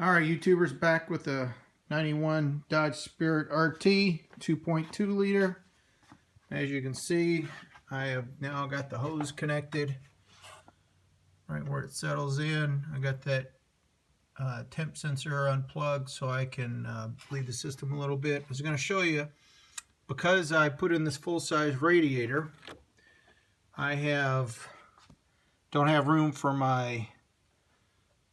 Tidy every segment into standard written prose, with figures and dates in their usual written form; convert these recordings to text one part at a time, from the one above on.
All right, YouTubers, back with the 91 Dodge Spirit RT 2.2 liter. As you can see, I have now got the hose connected right where it settles in. I got that temp sensor unplugged so I can bleed the system a little bit. I was going to show you, because I put in this full-size radiator, I don't have room for my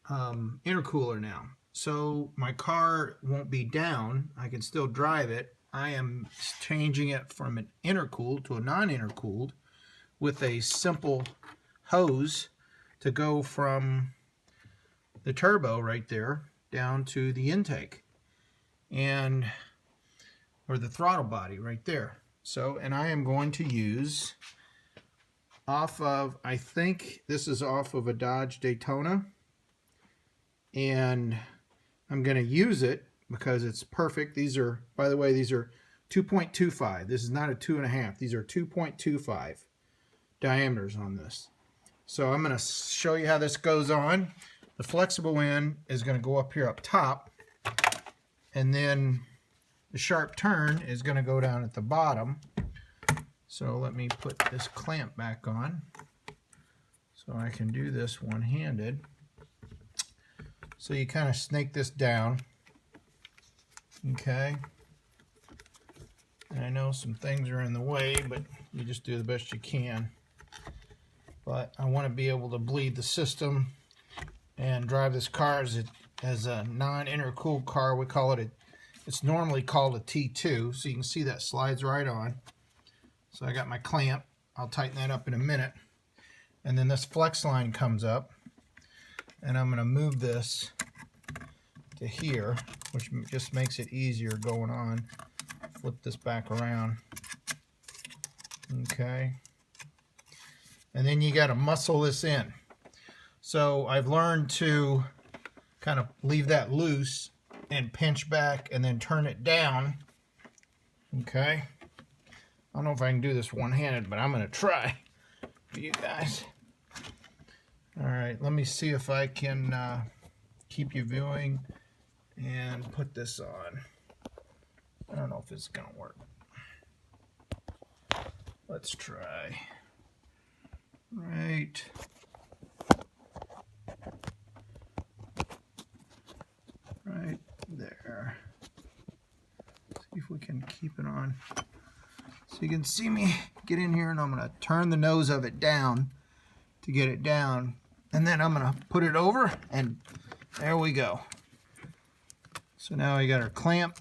intercooler now. So my car won't be down. I can still drive it. I am changing it from an intercooled to a non-intercooled with a simple hose to go from the turbo right there down to the intake and or the throttle body right there. So, and I am going to use off of, I think this is off of a Dodge Daytona, and I'm going to use it because it's perfect. These are, by the way, these are 2.25. This is not a 2.5. These are 2.25 diameters on this. So I'm going to show you how this goes on. The flexible end is going to go up here up top, and then the sharp turn is going to go down at the bottom. So let me put this clamp back on so I can do this one-handed. So you kind of snake this down, okay? And I know some things are in the way, but you just do the best you can. But I want to be able to bleed the system and drive this car as a non-intercooled car. We call it it's normally called a T2, so you can see that slides right on. So I got my clamp. I'll tighten that up in a minute. And then this flex line comes up, and I'm going to move this to here, which just makes it easier going on. Flip this back around. Okay. And then you got to muscle this in. So I've learned to kind of leave that loose and pinch back and then turn it down. Okay. I don't know if I can do this one-handed, but I'm going to try for you guys. All right, let me see if I can keep you viewing and put this on. I don't know if it's going to work. Let's try. Right there. See if we can keep it on. So you can see me get in here, and I'm going to turn the nose of it down to get it down. And then I'm going to put it over, and there we go. So now we got our clamp.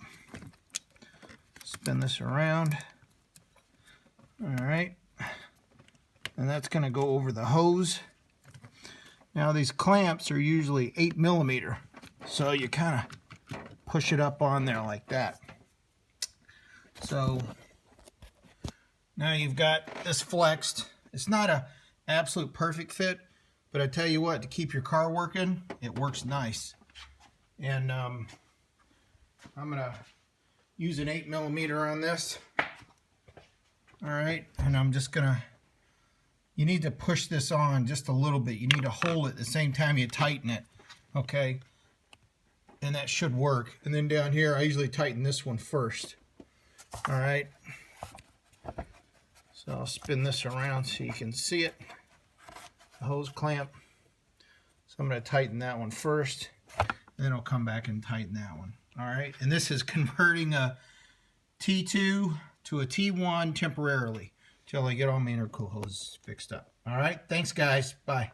Spin this around. All right. And that's going to go over the hose. Now these clamps are usually 8mm. So you kind of push it up on there like that. So now you've got this flexed. It's not an absolute perfect fit, but I tell you what, to keep your car working, it works nice. And I'm going to use an 8mm on this. All right, and I'm just going to, you need to push this on just a little bit. You need to hold it at the same time you tighten it, okay? And that should work. And then down here, I usually tighten this one first. All right. So I'll spin this around so you can see it. The hose clamp. So I'm going to tighten that one first, and then I'll come back and tighten that one. All right. And this is converting a T2 to a T1 temporarily till I get all my intercool hoses fixed up. All right. Thanks, guys. Bye.